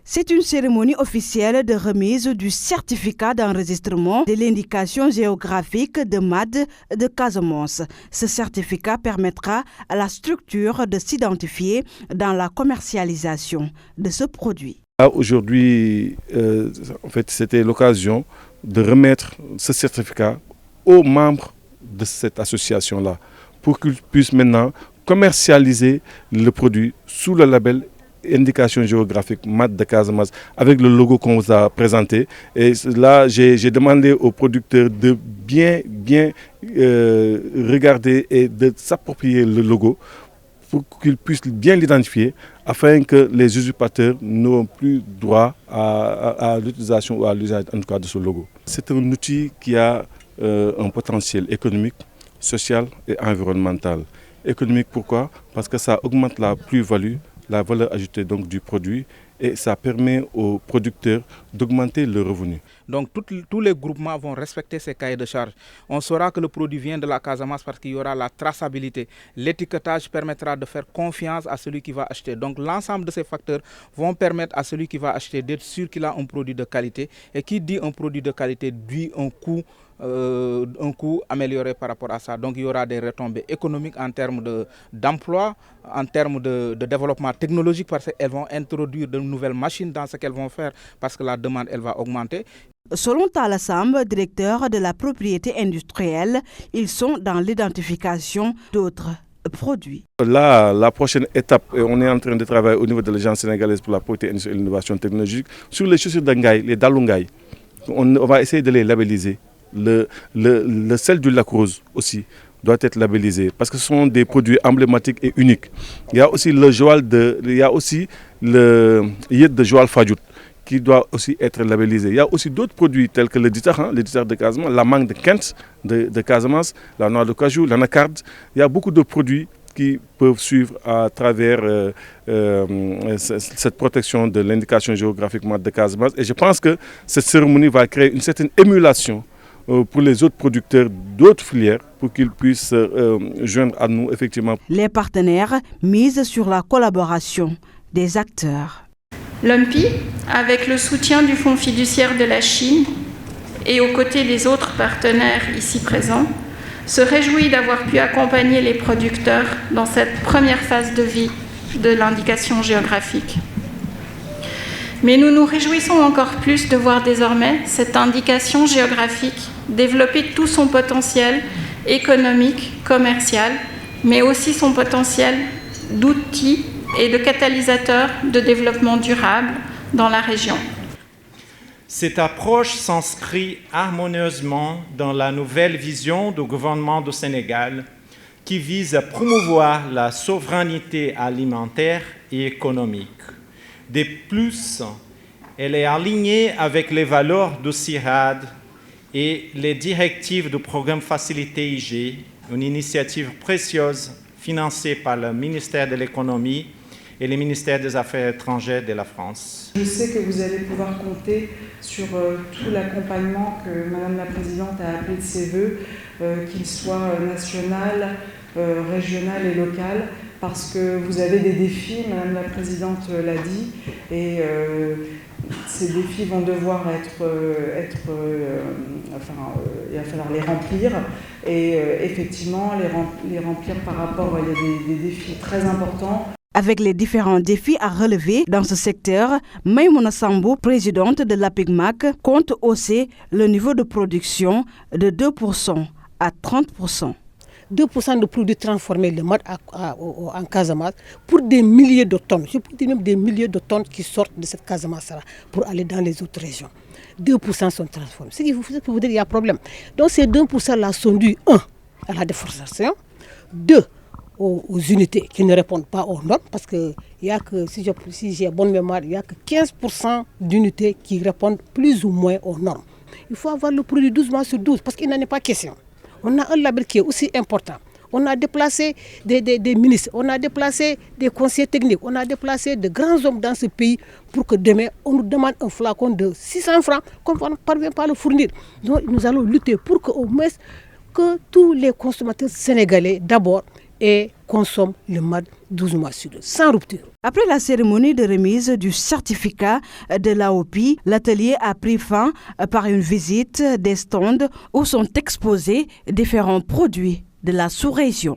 C'est une cérémonie officielle de remise du certificat d'enregistrement de l'indication géographique de MAD de Casamance. Ce certificat permettra à la structure de s'identifier dans la commercialisation de ce produit. Aujourd'hui, c'était l'occasion de remettre ce certificat aux membres de cette association-là pour qu'ils puissent maintenant commercialiser le produit sous le label indication géographique MAD de Casamance avec le logo qu'on vous a présenté. Et là, j'ai demandé aux producteurs de bien regarder et de s'approprier le logo pour qu'ils puissent bien l'identifier afin que les usurpateurs n'aient plus droit à l'utilisation ou à l'usage en tout cas de ce logo. C'est un outil qui a un potentiel économique, social et environnemental. Économique, pourquoi? Parce que ça augmente la plus-value, la valeur ajoutée donc du produit et ça permet aux producteurs d'augmenter leurs revenus. Donc tous les groupements vont respecter ces cahiers de charges. On saura que le produit vient de la Casamance parce qu'il y aura la traçabilité. L'étiquetage permettra de faire confiance à celui qui va acheter. Donc l'ensemble de ces facteurs vont permettre à celui qui va acheter d'être sûr qu'il a un produit de qualité. Et qui dit un produit de qualité dit un coût amélioré par rapport à ça. Donc il y aura des retombées économiques en termes d'emploi, en termes de développement technologique parce qu'elles vont introduire de nouvelles machines dans ce qu'elles vont faire parce que la demande elle va augmenter. Selon Talla Samb, directeur de la propriété industrielle, ils sont dans l'identification d'autres produits. Là, la prochaine étape, on est en train de travailler au niveau de l'Agence sénégalaise pour la propriété industrielle et l'innovation technologique sur les chaussures d'Angaï, les Dalungaï. On va essayer de les labelliser. Le sel du lac rose aussi doit être labellisé parce que ce sont des produits emblématiques et uniques. Il y a aussi le yed de Joal Fadjout qui doit aussi être labellisé. Il y a aussi d'autres produits tels que le ditar de Casamance, la mangue de Kent de Casamance, la noix de cajou, l'anacarde. Il y a beaucoup de produits qui peuvent suivre à travers cette protection de l'indication géographique de Casamance. Et je pense que cette cérémonie va créer une certaine émulation pour les autres producteurs d'autres filières pour qu'ils puissent joindre à nous effectivement. Les partenaires misent sur la collaboration des acteurs. L'UMPI, avec le soutien du Fonds fiduciaire de la Chine et aux côtés des autres partenaires ici présents, se réjouit d'avoir pu accompagner les producteurs dans cette première phase de vie de l'indication géographique. Mais nous nous réjouissons encore plus de voir désormais cette indication géographique développer tout son potentiel économique, commercial, mais aussi son potentiel d'outil et de catalyseur de développement durable dans la région. Cette approche s'inscrit harmonieusement dans la nouvelle vision du gouvernement du Sénégal qui vise à promouvoir la souveraineté alimentaire et économique. De plus, elle est alignée avec les valeurs du CIRAD et les directives du programme Facilité IG, une initiative précieuse financée par le ministère de l'Économie et le ministère des Affaires étrangères de la France. Je sais que vous allez pouvoir compter sur tout l'accompagnement que Madame la Présidente a appelé de ses voeux, qu'il soit national, régional et local, parce que vous avez des défis, Madame la Présidente l'a dit, et ces défis vont devoir il va falloir les remplir, et effectivement les remplir par rapport, il y a des défis très importants. Avec les différents défis à relever dans ce secteur, Maïmouna Sambou, présidente de l'APIGMAC, compte hausser le niveau de production de 2% à 30%. 2% de produits transformés de MAD en Casamance pour des milliers de tonnes. Je peux dire même des milliers de tonnes qui sortent de cette Casamance-là pour aller dans les autres régions. 2% sont transformés. Ce qui veut dire qu'il y a un problème. Donc ces 2%-là sont dus, 1, à la déforestation, 2, aux unités qui ne répondent pas aux normes, parce que, si j'ai bonne mémoire, il n'y a que 15% d'unités qui répondent plus ou moins aux normes. Il faut avoir le produit 12/12, parce qu'il n'en est pas question. On a un label qui est aussi important. On a déplacé des ministres, on a déplacé des conseillers techniques, on a déplacé de grands hommes dans ce pays pour que demain, on nous demande un flacon de 600 francs qu'on ne parvient pas à le fournir. Donc nous allons lutter pour qu'au moins que tous les consommateurs sénégalais, d'abord, aient consomment le MAD 12 mois sur 2, sans rupture. Après la cérémonie de remise du certificat de l'AOPI, l'atelier a pris fin par une visite des stands où sont exposés différents produits de la sous-région.